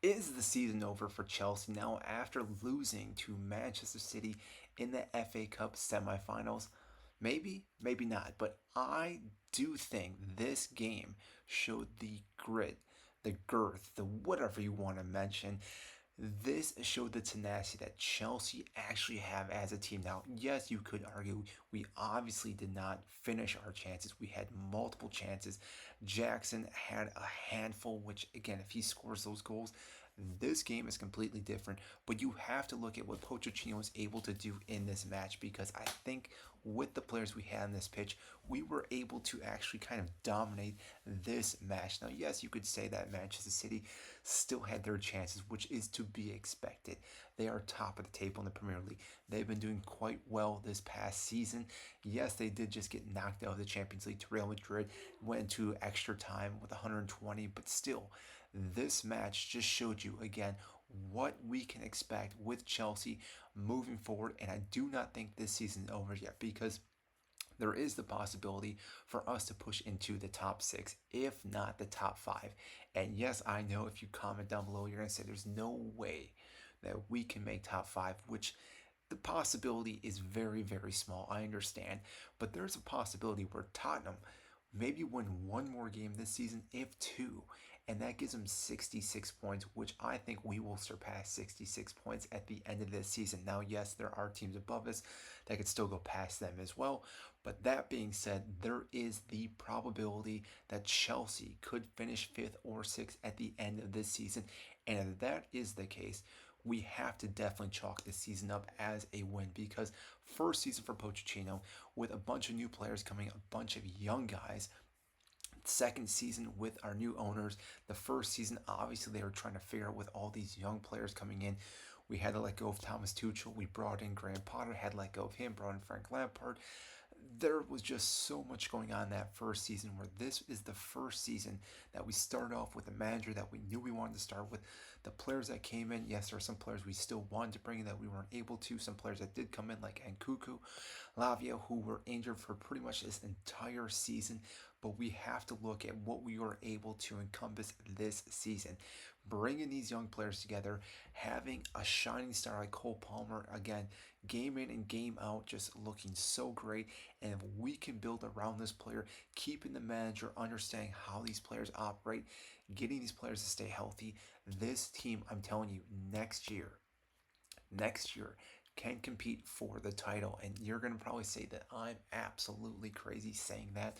Is the season over for Chelsea now after losing to Manchester City in the FA Cup semifinals? Maybe, maybe not. But I do think this game showed the grit, the girth, the whatever you want to mention. This showed the tenacity that Chelsea actually have as a team. Now, yes, you could argue we obviously did not finish our chances. We had multiple chances. Jackson had a handful, which, again, if he scores those goals, this game is completely different. But you have to look at what Pochettino was able to do in this match because I think with the players we had on this pitch, we were able to actually kind of dominate this match. Now, yes, you could say that Manchester City still had their chances, which is to be expected. They are top of the table in the Premier League. They've been doing quite well this past season. Yes, they did just get knocked out of the Champions League to Real Madrid, went into extra time with 120, but still, this match just showed you again what we can expect with Chelsea moving forward. And I do not think this season is over yet because there is the possibility for us to push into the top six, if not the top five. And yes, I know if you comment down below, you're going to say there's no way that we can make top five, which the possibility is very, very small. I understand. But there's a possibility where Tottenham maybe win one more game this season, if two, and that gives them 66 points, which I think we will surpass 66 points at the end of this season. Now, yes, there are teams above us that could still go past them as well, but that being said, there is the probability that Chelsea could finish fifth or sixth at the end of this season, and if that is the case, we have to definitely chalk this season up as a win because first season for Pochettino with a bunch of new players coming, a bunch of young guys. Second season with our new owners. The first season, obviously, they were trying to figure out with all these young players coming in. We had to let go of Thomas Tuchel. We brought in Graham Potter, had to let go of him, brought in Frank Lampard. There was just so much going on that first season where this is the first season that we started off with a manager that we knew we wanted to start with. The players that came in, yes, there are some players we still wanted to bring in that we weren't able to. Some players that did come in like Nkuku, Lavia, who were injured for pretty much this entire season. But we have to look at what we were able to encompass this season. Bringing these young players together, having a shining star like Cole Palmer, again, game in and game out, just looking so great. And if we can build around this player, keeping the manager, understanding how these players operate, getting these players to stay healthy, this team, I'm telling you, next year can compete for the title. And you're going to probably say that I'm absolutely crazy saying that,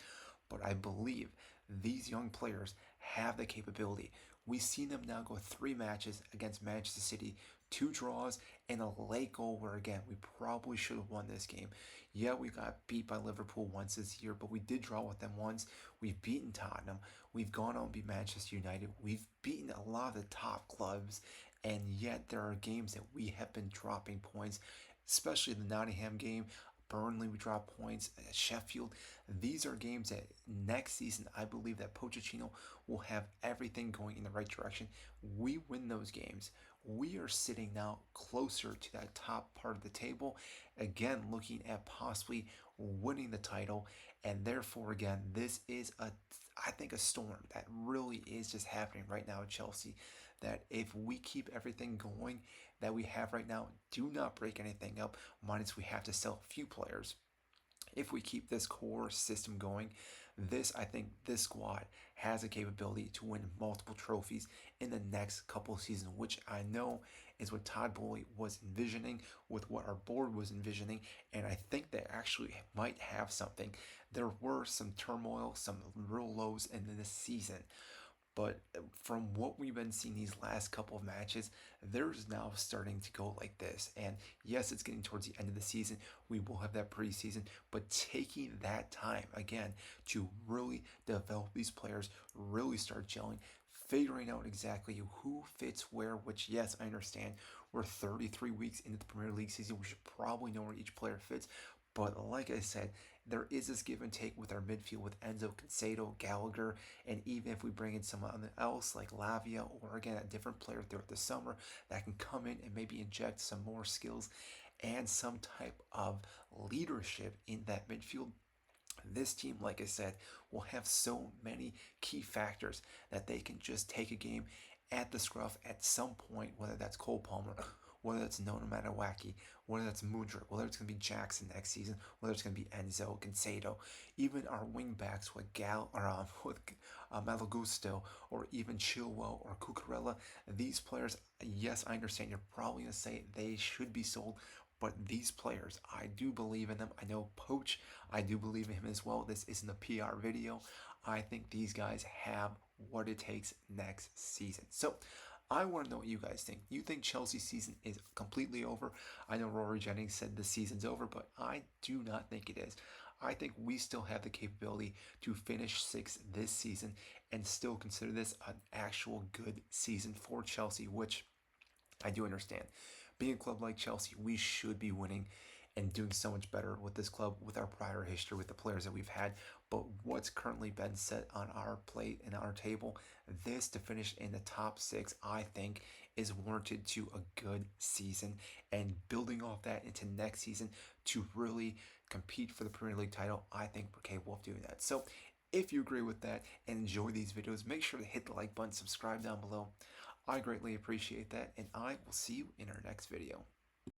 but I believe these young players have the capability. We've seen them now go 3 matches against Manchester City, 2 draws, and a late goal where, again, we probably should have won this game. Yeah, we got beat by Liverpool once this year, but we did draw with them once. We've beaten Tottenham. We've gone on and beat Manchester United. We've beaten a lot of the top clubs, and yet there are games that we have been dropping points, especially the Nottingham game. Burnley, we drop points. Sheffield. These are games that next season, I believe that Pochettino will have everything going in the right direction. We win those games. We are sitting now closer to that top part of the table. Again, looking at possibly winning the title. And therefore, again, this is I think a storm that really is just happening right now at Chelsea. That if we keep everything going that we have right now, do not break anything up, minus we have to sell a few players. If we keep this core system going, I think this squad has a capability to win multiple trophies in the next couple of seasons, which I know is what Todd Boehly was envisioning, with what our board was envisioning, and I think they actually might have something. There were some turmoil, some real lows in this season, but from what we've been seeing these last couple of matches, there's now starting to go like this. And yes, it's getting towards the end of the season. We will have that preseason, but taking that time again to really develop these players, really start gelling, figuring out exactly who fits where, which, yes, I understand. We're 33 weeks into the Premier League season. We should probably know where each player fits. But like I said, there is this give and take with our midfield with Enzo, Caicedo, Gallagher, and even if we bring in someone else like Lavia or again a different player throughout the summer that can come in and maybe inject some more skills and some type of leadership in that midfield, this team, like I said, will have so many key factors that they can just take a game at the scruff at some point, whether that's Cole Palmer, whether it's Nona Matawaki, whether that's Mudryk, whether it's going to be Jackson next season, whether it's going to be Enzo, Gonzalo, even our wingbacks with with Malagusto, or even Chilwell or Cucurella. These players, yes, I understand you're probably going to say they should be sold, but these players, I do believe in them. I know Poach, I do believe in him as well. This isn't a PR video. I think these guys have what it takes next season. So I want to know what you guys think. You think Chelsea's season is completely over? I know Rory Jennings said the season's over, but I do not think it is. I think we still have the capability to finish sixth this season and still consider this an actual good season for Chelsea, which I do understand. Being a club like Chelsea, we should be winning and doing so much better with this club, with our prior history, with the players that we've had. But what's currently been set on our plate and our table, this to finish in the top six, I think, is warranted to a good season. And building off that into next season to really compete for the Premier League title, I think we're capable of doing that. So if you agree with that and enjoy these videos, make sure to hit the like button, subscribe down below. I greatly appreciate that, and I will see you in our next video.